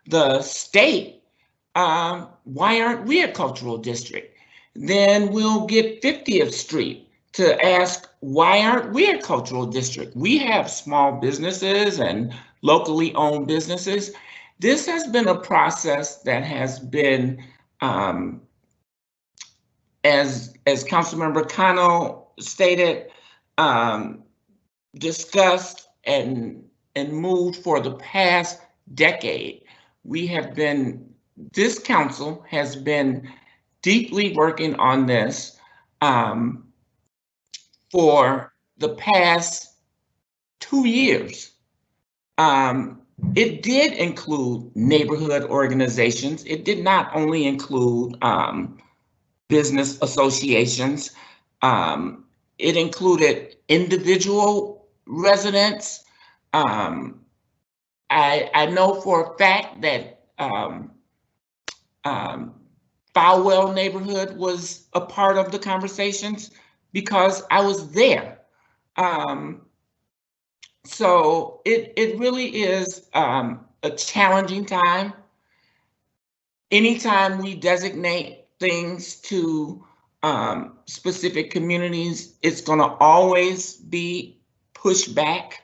the state. Why aren't we a cultural district? Then we'll get 50th Street to ask, why aren't we a cultural district? We have small businesses and locally owned businesses. This has been a process that has been, as Councilmember Cano stated, discussed and moved for the past decade. This council has been deeply working on this for the past 2 years. It did include neighborhood organizations. It did not only include business associations. It included individual residents. I know for a fact that Falwell neighborhood was a part of the conversations because I was there. So it really is a challenging time. Anytime we designate things to specific communities, it's going to always be pushed back.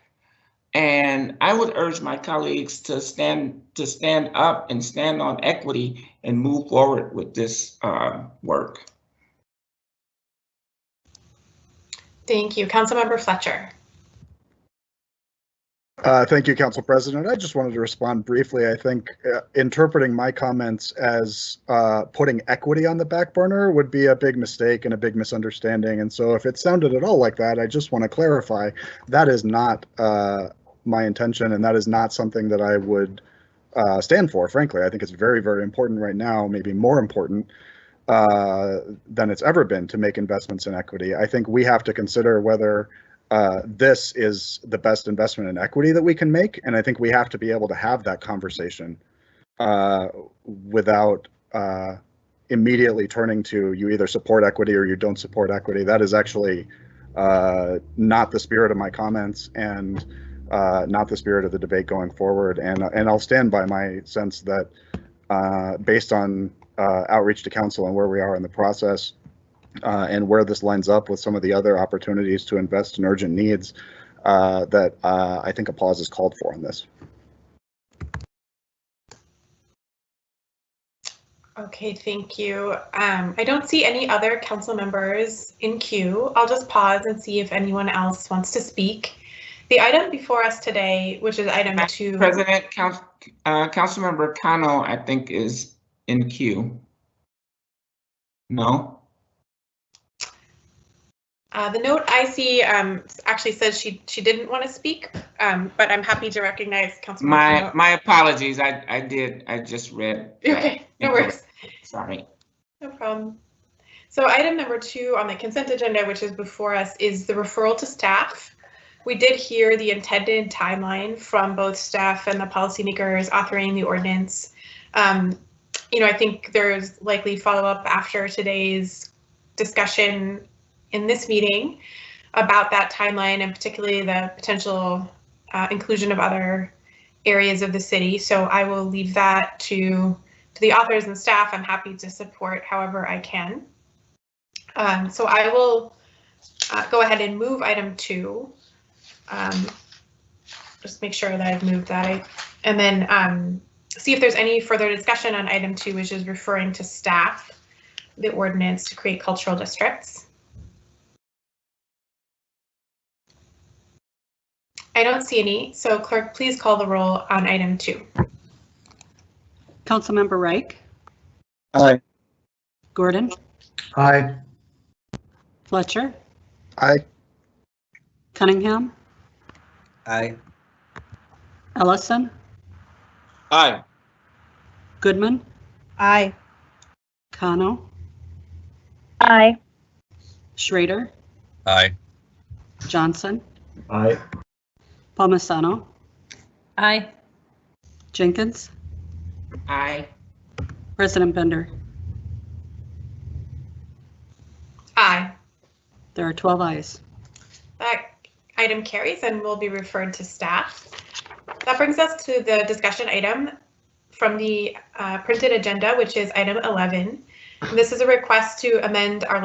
And I would urge my colleagues to stand up and stand on equity and move forward with this work. Thank you. Councilmember Fletcher. Thank you, Council President. I just wanted to respond briefly. I think interpreting my comments as putting equity on the back burner would be a big mistake and a big misunderstanding. And so if it sounded at all like that, I just want to clarify that is not my intention, and that is not something that I would stand for, frankly. I think it's very, very important right now, maybe more important than it's ever been, to make investments in equity. I think we have to consider whether this is the best investment in equity that we can make, and I think we have to be able to have that conversation without immediately turning to, you either support equity or you don't support equity. That is actually not the spirit of my comments, and not the spirit of the debate going forward. And I'll stand by my sense that based on outreach to council and where we are in the process, and where this lines up with some of the other opportunities to invest in urgent needs, that I think a pause is called for on this. Okay, thank you. I don't see any other council members in queue. I'll just pause and see if anyone else wants to speak. The item before us today, which is item 2. President, Councilmember Cano, I think, is in queue. No? The note I see actually says she didn't want to speak, but I'm happy to recognize Councilmember Cano. My apologies. I just read. Okay, no worries. Sorry. No problem. So item number 2 on the consent agenda, which is before us, is the referral to staff. We did hear the intended timeline from both staff and the policymakers authoring the ordinance. I think there's likely follow-up after today's discussion in this meeting about that timeline, and particularly the potential inclusion of other areas of the city. So I will leave that to the authors and staff. I'm happy to support however I can. So I will go ahead and move item 2. Just make sure that I've moved that, and then see if there's any further discussion on item 2, which is referring to staff the ordinance to create cultural districts. I don't see any, so clerk, please call the roll on item 2. Councilmember Reich, Aye. Gordon, Aye. Fletcher, Aye. Cunningham, Aye. Ellison, Aye. Goodman, Aye. Kano, Aye. Schrader, Aye. Johnson, Aye. Palmisano, Aye. Jenkins, Aye. President Bender. Aye. There are 12 ayes. That item carries and will be referred to staff. That brings us to the discussion item from the printed agenda, which is item 11. And this is a request to amend our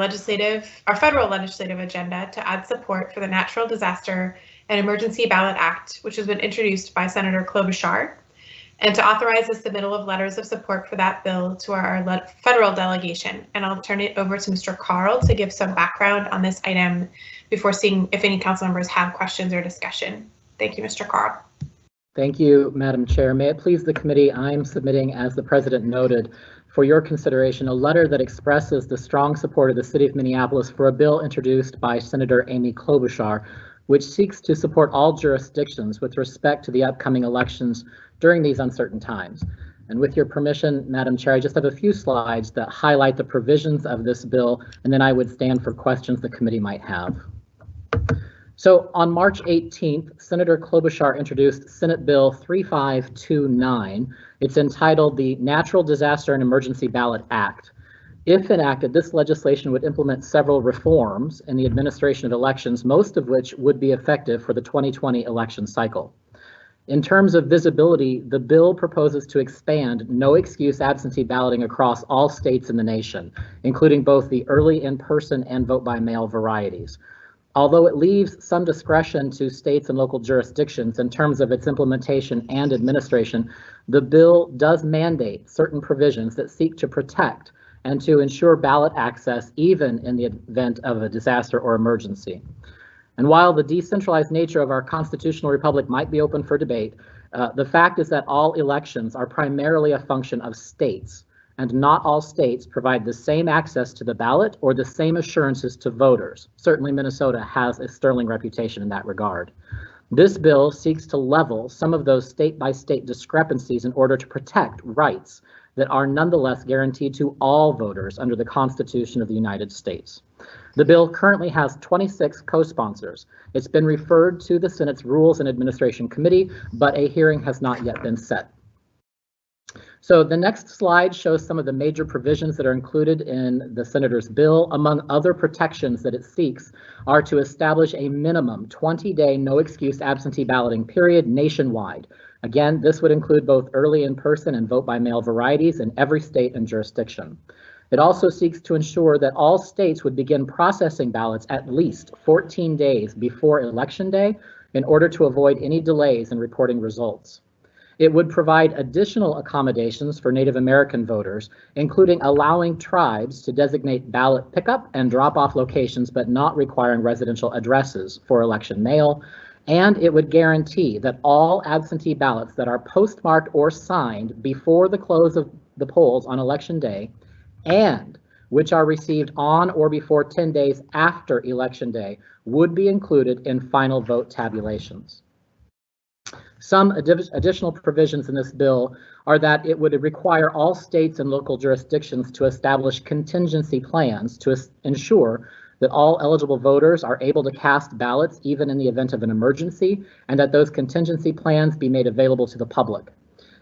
federal legislative agenda to add support for the Natural Disaster and Emergency Ballot Act, which has been introduced by Senator Klobuchar, and to authorize the submittal of letters of support for that bill to our federal delegation. And I'll turn it over to Mr. Carl to give some background on this item before seeing if any council members have questions or discussion. Thank you, Mr. Carl. Thank you, Madam Chair. May it please the committee, I'm submitting, as the president noted, for your consideration, a letter that expresses the strong support of the city of Minneapolis for a bill introduced by Senator Amy Klobuchar, which seeks to support all jurisdictions with respect to the upcoming elections during these uncertain times. And with your permission, Madam Chair, I just have a few slides that highlight the provisions of this bill, and then I would stand for questions the committee might have. So on March 18th, Senator Klobuchar introduced Senate Bill 3529. It's entitled the Natural Disaster and Emergency Ballot Act. If enacted, this legislation would implement several reforms in the administration of elections, most of which would be effective for the 2020 election cycle. In terms of visibility, the bill proposes to expand no-excuse absentee balloting across all states in the nation, including both the early in-person and vote-by-mail varieties. Although it leaves some discretion to states and local jurisdictions in terms of its implementation and administration, the bill does mandate certain provisions that seek to protect and to ensure ballot access even in the event of a disaster or emergency. And while the decentralized nature of our constitutional republic might be open for debate, the fact is that all elections are primarily a function of states, and not all states provide the same access to the ballot or the same assurances to voters. Certainly Minnesota has a sterling reputation in that regard. This bill seeks to level some of those state-by-state discrepancies in order to protect rights that are nonetheless guaranteed to all voters under the Constitution of the United States. The bill currently has 26 co-sponsors. It's been referred to the Senate's Rules and Administration Committee, but a hearing has not yet been set. So the next slide shows some of the major provisions that are included in the senator's bill. Among other protections that it seeks are to establish a minimum 20-day no-excuse absentee balloting period nationwide. Again, this would include both early in-person and vote-by-mail varieties in every state and jurisdiction. It also seeks to ensure that all states would begin processing ballots at least 14 days before Election Day in order to avoid any delays in reporting results. It would provide additional accommodations for Native American voters, including allowing tribes to designate ballot pickup and drop-off locations, but not requiring residential addresses for election mail. And it would guarantee that all absentee ballots that are postmarked or signed before the close of the polls on Election Day, and which are received on or before 10 days after Election Day, would be included in final vote tabulations. Some additional provisions in this bill are that it would require all states and local jurisdictions to establish contingency plans to ensure that all eligible voters are able to cast ballots even in the event of an emergency, and that those contingency plans be made available to the public.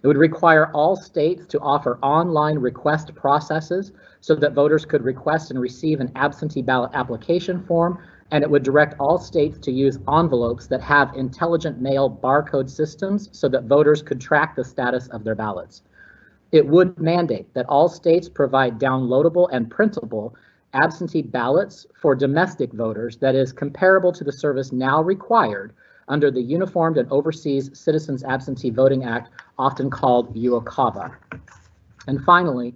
It would require all states to offer online request processes so that voters could request and receive an absentee ballot application form, and it would direct all states to use envelopes that have intelligent mail barcode systems so that voters could track the status of their ballots. It would mandate that all states provide downloadable and printable absentee ballots for domestic voters that is comparable to the service now required under the Uniformed and Overseas Citizens Absentee Voting Act, often called UOCAVA. And finally,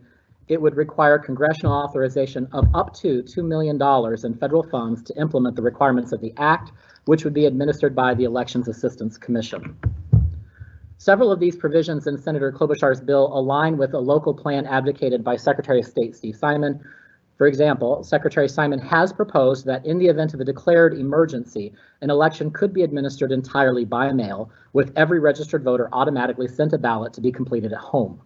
it would require congressional authorization of up to $2 million in federal funds to implement the requirements of the act, which would be administered by the Elections Assistance Commission. Several of these provisions in Senator Klobuchar's bill align with a local plan advocated by Secretary of State Steve Simon. For example, Secretary Simon has proposed that in the event of a declared emergency, an election could be administered entirely by mail, with every registered voter automatically sent a ballot to be completed at home.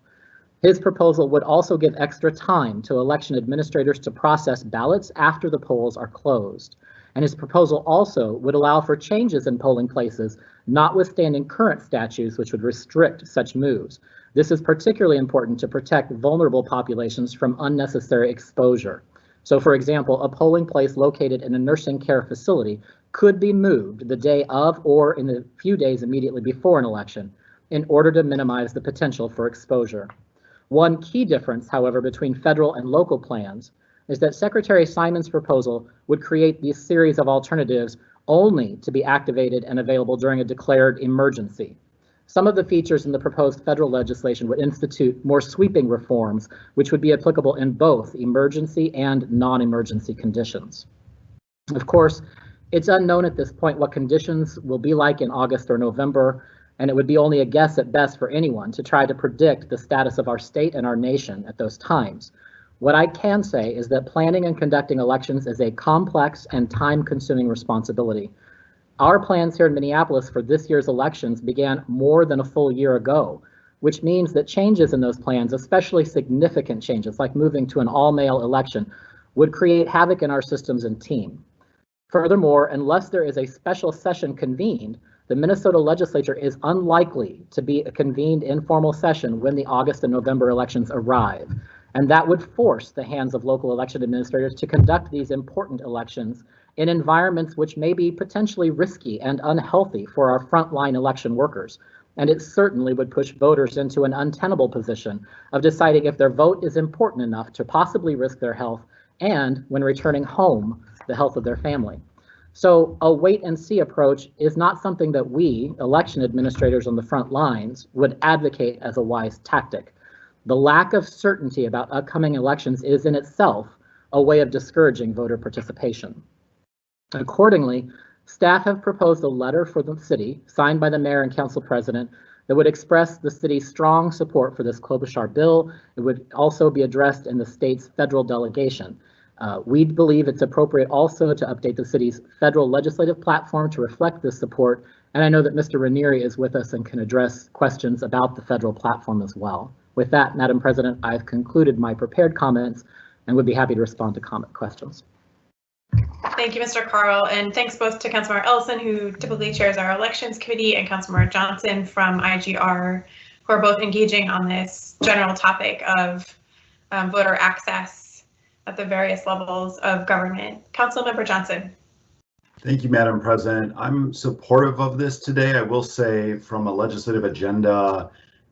His proposal would also give extra time to election administrators to process ballots after the polls are closed. And his proposal also would allow for changes in polling places, notwithstanding current statutes which would restrict such moves. This is particularly important to protect vulnerable populations from unnecessary exposure. So, for example, a polling place located in a nursing care facility could be moved the day of or in the few days immediately before an election in order to minimize the potential for exposure. One key difference, however, between federal and local plans is that Secretary Simon's proposal would create these series of alternatives only to be activated and available during a declared emergency. Some of the features in the proposed federal legislation would institute more sweeping reforms, which would be applicable in both emergency and non-emergency conditions. Of course, it's unknown at this point what conditions will be like in August or November, and it would be only a guess at best for anyone to try to predict the status of our state and our nation at those times. What I can say is that planning and conducting elections is a complex and time-consuming responsibility. Our plans here in Minneapolis for this year's elections began more than a full year ago, which means that changes in those plans, especially significant changes like moving to an all-mail election, would create havoc in our systems and team. Furthermore, unless there is a special session convened, the Minnesota legislature is unlikely to be a convened informal session when the August and November elections arrive. And that would force the hands of local election administrators to conduct these important elections in environments which may be potentially risky and unhealthy for our frontline election workers. And it certainly would push voters into an untenable position of deciding if their vote is important enough to possibly risk their health and, when returning home, the health of their family. So a wait and see approach is not something that we, election administrators on the front lines, would advocate as a wise tactic. The lack of certainty about upcoming elections is in itself a way of discouraging voter participation. Accordingly, staff have proposed a letter for the city, signed by the mayor and council president, that would express the city's strong support for this Klobuchar bill. It would also be addressed in the state's federal delegation. We believe it's appropriate also to update the city's federal legislative platform to reflect this support, and I know that Mr. Ranieri is with us and can address questions about the federal platform as well. With that, Madam President, I've concluded my prepared comments and would be happy to respond to questions. Thank you, Mr. Carl, and thanks both to Councilmember Ellison, who typically chairs our elections committee, and Councilmember Johnson from IGR, who are both engaging on this general topic of voter access at the various levels of government. Councilmember Johnson. Thank you, Madam President. I'm supportive of this today. I will say from a legislative agenda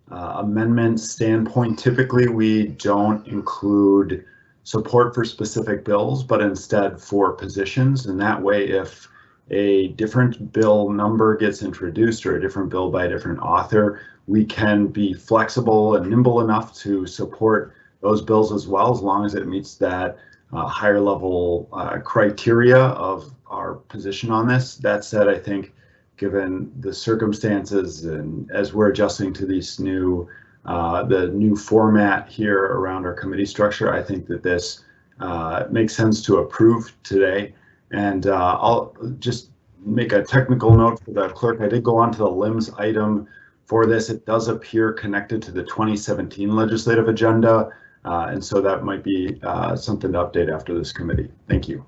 amendment standpoint, typically we don't include support for specific bills, but instead for positions. And that way, if a different bill number gets introduced or a different bill by a different author, we can be flexible and nimble enough to support those bills as well, as long as it meets that higher level criteria of our position on this. That said, I think given the circumstances and as we're adjusting to these new the new format here around our committee structure, I think that this makes sense to approve today. And I'll just make a technical note for the clerk. I did go on to the LIMS item for this. It does appear connected to the 2017 legislative agenda, and so that might be something to update after this committee. Thank you.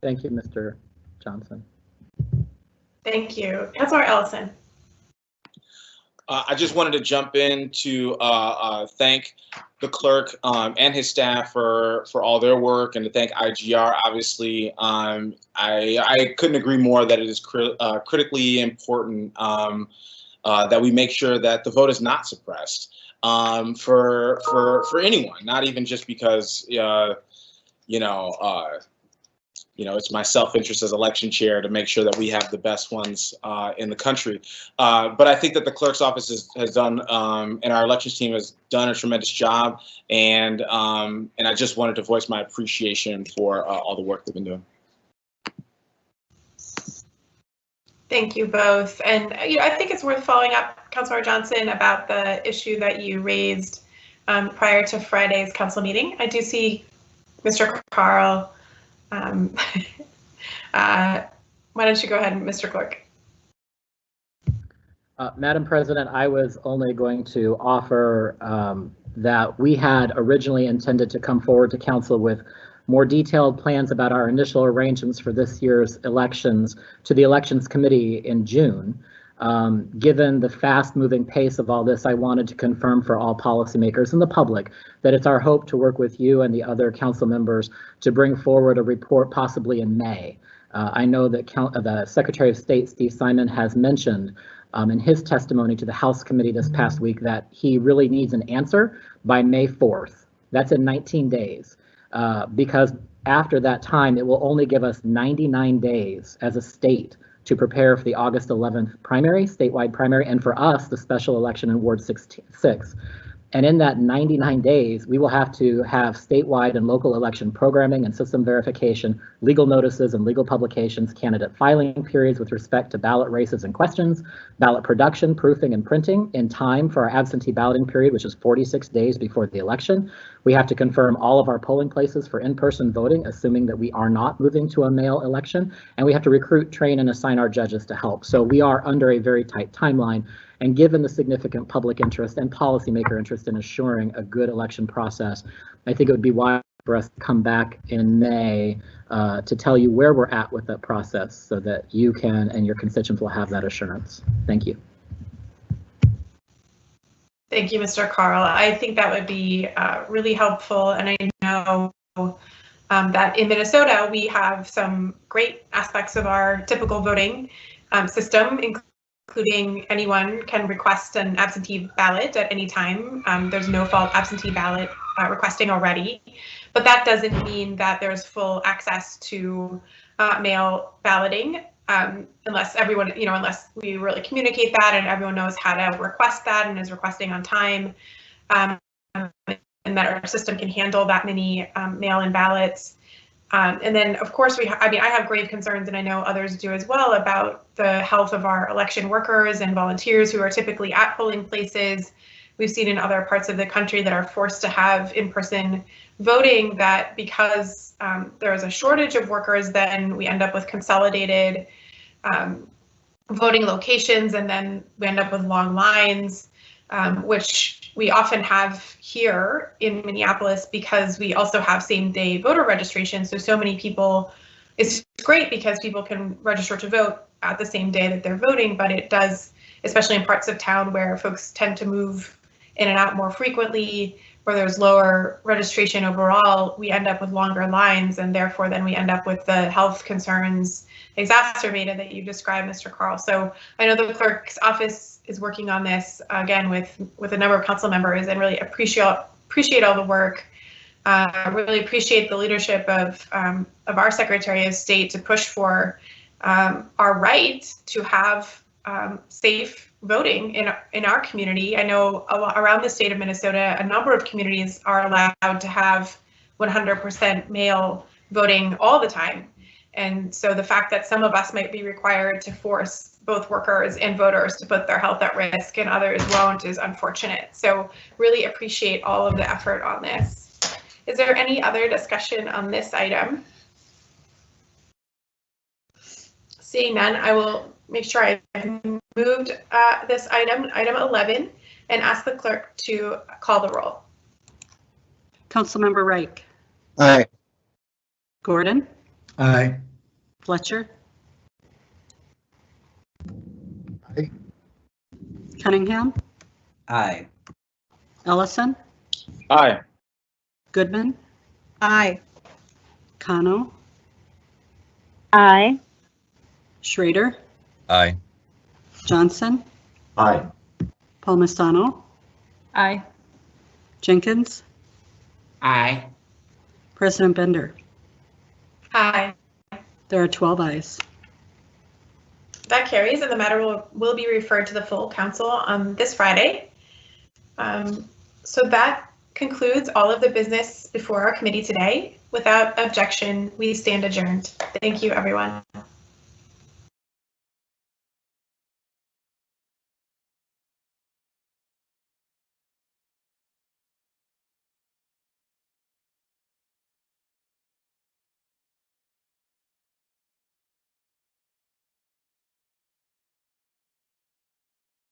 Thank you, Mr. Johnson. Thank you. Councilor Ellison. I just wanted to jump in to thank the clerk and his staff for all their work, and to thank IGR. Obviously, I couldn't agree more that it is critically important that we make sure that the vote is not suppressed for anyone, not even just because it's my self-interest as election chair to make sure that we have the best ones in the country. But I think that the clerk's office has done, and our elections team has done a tremendous job. And I just wanted to voice my appreciation for all the work they've been doing. Thank you both. And I think it's worth following up, Councilor Johnson, about the issue that you raised prior to Friday's council meeting. I do see Mr. Carl. Why don't you go ahead, Mr. Clerk? Madam President, I was only going to offer that we had originally intended to come forward to council with more detailed plans about our initial arrangements for this year's elections to the Elections Committee in June. Given the fast-moving pace of all this, I wanted to confirm for all policymakers and the public that it's our hope to work with you and the other council members to bring forward a report possibly in May. I know that the Secretary of State, Steve Simon, has mentioned in his testimony to the House Committee this past week that he really needs an answer by May 4th. That's in 19 days. Because after that time, it will only give us 99 days as a state to prepare for the August 11th primary, statewide primary, and for us, the special election in Ward 6. And in that 99 days, we will have to have statewide and local election programming and system verification, legal notices and legal publications, candidate filing periods with respect to ballot races and questions, ballot production, proofing, and printing in time for our absentee balloting period, which is 46 days before the election. We have to confirm all of our polling places for in-person voting, assuming that we are not moving to a mail election, and we have to recruit, train, and assign our judges to help. So we are under a very tight timeline. And given the significant public interest and policymaker interest in assuring a good election process, I think it would be wise for us to come back in May to tell you where we're at with that process so that you can and your constituents will have that assurance. Thank you. Thank you, Mr. Carl. I think that would be really helpful. And I know that in Minnesota, we have some great aspects of our typical voting system, including anyone can request an absentee ballot at any time. There's no fault absentee ballot requesting already, but that doesn't mean that there's full access to mail balloting unless everyone, unless we really communicate that and everyone knows how to request that and is requesting on time, and that our system can handle that many mail-in ballots. And then, of course, I have grave concerns, and I know others do as well, about the health of our election workers and volunteers who are typically at polling places. We've seen in other parts of the country that are forced to have in-person voting that because there is a shortage of workers, then we end up with consolidated voting locations, and then we end up with long lines, which we often have here in Minneapolis because we also have same-day voter registration. So many people, it's great because people can register to vote at the same day that they're voting, but it does, especially in parts of town where folks tend to move in and out more frequently, where there's lower registration overall, we end up with longer lines, and therefore then we end up with the health concerns exacerbated that you described, Mr. Carl. So I know the clerk's office is working on this again with a number of council members, and really appreciate all the work. Really appreciate the leadership of our Secretary of State to push for our right to have safe voting in our community. I know around the state of Minnesota, a number of communities are allowed to have 100% mail voting all the time. And so the fact that some of us might be required to force both workers and voters to put their health at risk and others won't is unfortunate. So really appreciate all of the effort on this. Is there any other discussion on this item? Seeing none, I will make sure I've moved this item 11, and ask the clerk to call the roll. Councilmember Reich, Aye. Gordon, Aye. Fletcher, Aye. Cunningham, Aye. Ellison, Aye. Goodman, Aye. Kano, Aye. Schrader, Aye. Johnson, Aye. Palmisano, Aye. Jenkins, Aye. President Bender. Aye. There are 12 ayes. That carries, and the matter will be referred to the full council on this Friday. So that concludes all of the business before our committee today. Without objection, we stand adjourned. Thank you, everyone.